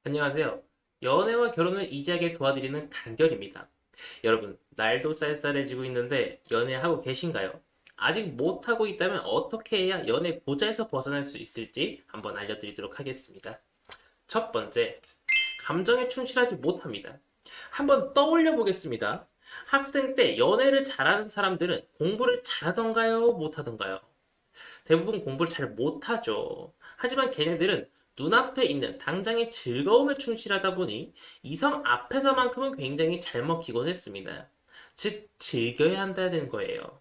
안녕하세요. 연애와 결혼을 이지하게 도와드리는 간결입니다. 여러분, 날도 쌀쌀해지고 있는데 연애하고 계신가요? 아직 못하고 있다면 어떻게 해야 연애 고자에서 벗어날 수 있을지 한번 알려드리도록 하겠습니다. 첫 번째, 감정에 충실하지 못합니다. 한번 떠올려 보겠습니다. 학생 때 연애를 잘하는 사람들은 공부를 잘하던가요? 못하던가요? 대부분 공부를 잘 못하죠. 하지만 걔네들은 눈앞에 있는 당장의 즐거움에 충실하다 보니 이성 앞에서만큼은 굉장히 잘 먹히곤 했습니다. 즉, 즐겨야 한다는 거예요.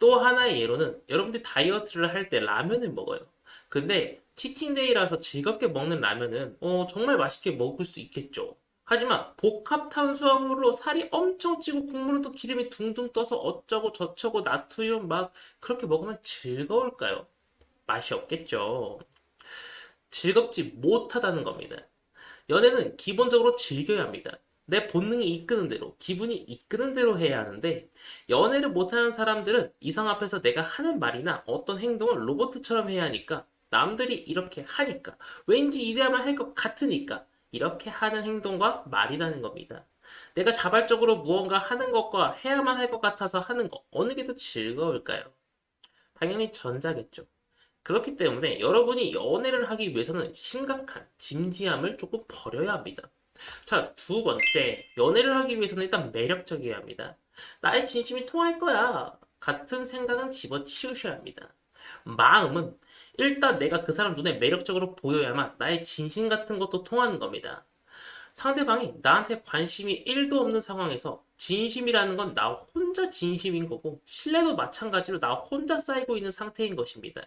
또 하나의 예로는 여러분들 다이어트를 할 때 라면을 먹어요. 근데 치팅데이라서 즐겁게 먹는 라면은 정말 맛있게 먹을 수 있겠죠. 하지만 복합 탄수화물로 살이 엄청 찌고 국물은 또 기름이 둥둥 떠서 어쩌고 저쩌고 나트륨 막 그렇게 먹으면 즐거울까요? 맛이 없겠죠. 즐겁지 못하다는 겁니다. 연애는 기본적으로 즐겨야 합니다. 내 본능이 이끄는 대로, 기분이 이끄는 대로 해야 하는데, 연애를 못하는 사람들은 이성 앞에서 내가 하는 말이나 어떤 행동을 로봇처럼 해야 하니까, 남들이 이렇게 하니까, 왠지 이래야만 할 것 같으니까, 이렇게 하는 행동과 말이라는 겁니다. 내가 자발적으로 무언가 하는 것과 해야만 할 것 같아서 하는 것, 어느 게 더 즐거울까요? 당연히 전자겠죠. 그렇기 때문에 여러분이 연애를 하기 위해서는 심각한 진지함을 조금 버려야 합니다. 자, 두 번째, 연애를 하기 위해서는 일단 매력적이어야 합니다. 나의 진심이 통할 거야. 같은 생각은 집어치우셔야 합니다. 마음은 일단 내가 그 사람 눈에 매력적으로 보여야만 나의 진심 같은 것도 통하는 겁니다. 상대방이 나한테 관심이 1도 없는 상황에서 진심이라는 건 나 혼자 진심인 거고, 신뢰도 마찬가지로 나 혼자 쌓이고 있는 상태인 것입니다.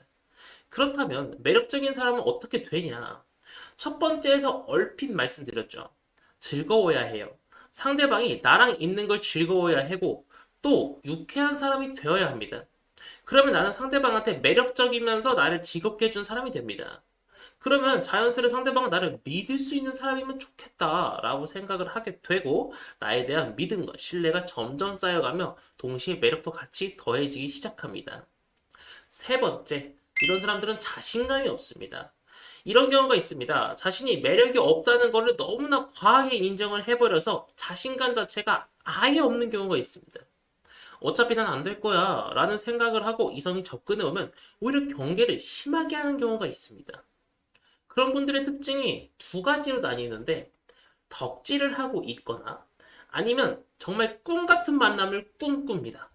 그렇다면 매력적인 사람은 어떻게 되냐? 첫 번째에서 얼핏 말씀드렸죠. 즐거워야 해요. 상대방이 나랑 있는 걸 즐거워야 하고 또 유쾌한 사람이 되어야 합니다. 그러면 나는 상대방한테 매력적이면서 나를 즐겁게 해준 사람이 됩니다. 그러면 자연스레 상대방은 나를 믿을 수 있는 사람이면 좋겠다라고 생각을 하게 되고 나에 대한 믿음과 신뢰가 점점 쌓여가며 동시에 매력도 같이 더해지기 시작합니다. 세 번째, 이런 사람들은 자신감이 없습니다. 이런 경우가 있습니다. 자신이 매력이 없다는 것을 너무나 과하게 인정을 해버려서 자신감 자체가 아예 없는 경우가 있습니다. 어차피 난 안 될 거야 라는 생각을 하고 이성이 접근해 오면 오히려 경계를 심하게 하는 경우가 있습니다. 그런 분들의 특징이 두 가지로 나뉘는데 덕질을 하고 있거나 아니면 정말 꿈 같은 만남을 꿈꿉니다.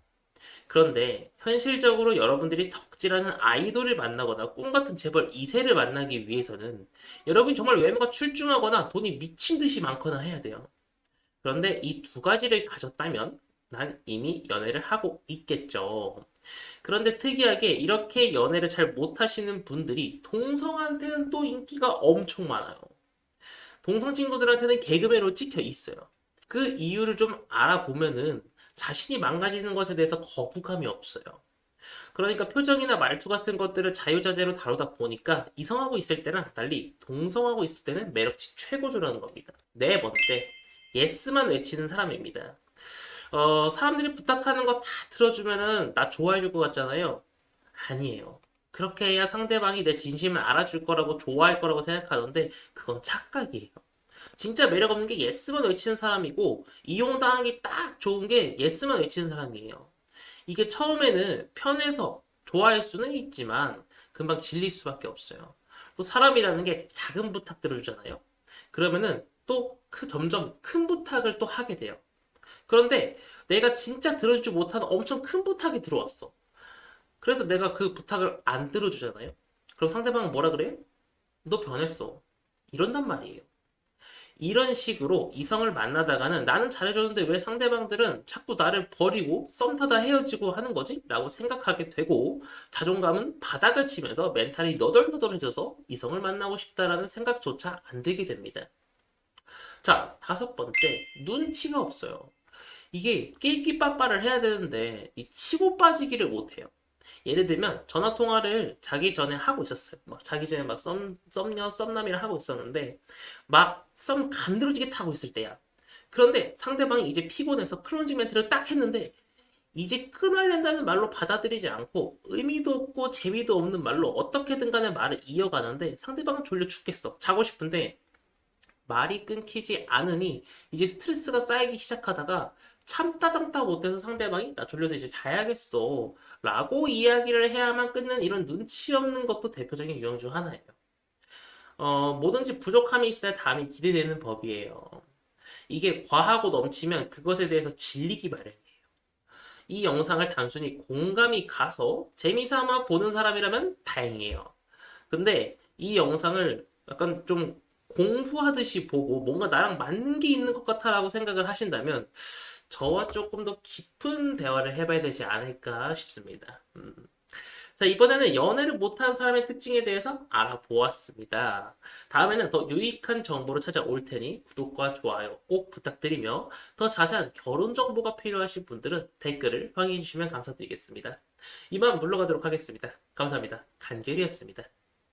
그런데 현실적으로 여러분들이 덕질하는 아이돌을 만나거나 꿈같은 재벌 2세를 만나기 위해서는 여러분이 정말 외모가 출중하거나 돈이 미친 듯이 많거나 해야 돼요. 그런데 이 두 가지를 가졌다면 난 이미 연애를 하고 있겠죠. 그런데 특이하게 이렇게 연애를 잘 못하시는 분들이 동성한테는 또 인기가 엄청 많아요. 동성 친구들한테는 개그맨으로 찍혀 있어요. 그 이유를 좀 알아보면은 자신이 망가지는 것에 대해서 거부감이 없어요. 그러니까 표정이나 말투 같은 것들을 자유자재로 다루다 보니까 이성하고 있을 때랑 달리 동성하고 있을 때는 매력치 최고조라는 겁니다. 네 번째, 예스만 외치는 사람입니다. 사람들이 부탁하는 거 다 들어주면은 나 좋아해 줄 것 같잖아요. 아니에요. 그렇게 해야 상대방이 내 진심을 알아줄 거라고 좋아할 거라고 생각하는데 그건 착각이에요. 진짜 매력 없는 게 예스만 외치는 사람이고 이용당하기 딱 좋은 게 예스만 외치는 사람이에요. 이게 처음에는 편해서 좋아할 수는 있지만 금방 질릴 수밖에 없어요. 또 사람이라는 게 작은 부탁 들어주잖아요. 그러면은 또 점점 큰 부탁을 또 하게 돼요. 그런데 내가 진짜 들어주지 못하는 엄청 큰 부탁이 들어왔어. 그래서 내가 그 부탁을 안 들어주잖아요. 그럼 상대방은 뭐라 그래요? 너 변했어. 이런단 말이에요. 이런 식으로 이성을 만나다가는 나는 잘해줬는데 왜 상대방들은 자꾸 나를 버리고 썸 타다 헤어지고 하는 거지? 라고 생각하게 되고 자존감은 바닥을 치면서 멘탈이 너덜너덜해져서 이성을 만나고 싶다라는 생각조차 안 들게 됩니다. 자, 다섯 번째, 눈치가 없어요. 이게 낄끼빠빠를 해야 되는데 이 치고 빠지기를 못해요. 예를 들면 전화 통화를 자기 전에 하고 있었어요. 막 자기 전에 막 썸녀 썸남이랑 하고 있었는데 막 썸 감들어지게 타고 있을 때야. 그런데 상대방이 이제 피곤해서 클로징 멘트를 딱 했는데 이제 끊어야 된다는 말로 받아들이지 않고 의미도 없고 재미도 없는 말로 어떻게든 간에 말을 이어가는데 상대방은 졸려 죽겠어. 자고 싶은데 말이 끊기지 않으니 이제 스트레스가 쌓이기 시작하다가 참다 못해서 상대방이 나 졸려서 이제 자야겠어 라고 이야기를 해야만 끊는 이런 눈치 없는 것도 대표적인 유형 중 하나예요. 뭐든지 부족함이 있어야 다음이 기대되는 법이에요. 이게 과하고 넘치면 그것에 대해서 질리기 마련이에요. 이 영상을 단순히 공감이 가서 재미삼아 보는 사람이라면 다행이에요. 근데 이 영상을 약간 좀 공부하듯이 보고 뭔가 나랑 맞는 게 있는 것 같아라고 생각을 하신다면 저와 조금 더 깊은 대화를 해봐야 되지 않을까 싶습니다. 자, 이번에는 연애를 못하는 사람의 특징에 대해서 알아보았습니다. 다음에는 더 유익한 정보로 찾아올 테니 구독과 좋아요 꼭 부탁드리며 더 자세한 결혼 정보가 필요하신 분들은 댓글을 확인해 주시면 감사드리겠습니다. 이만 물러가도록 하겠습니다. 감사합니다. 간결이었습니다.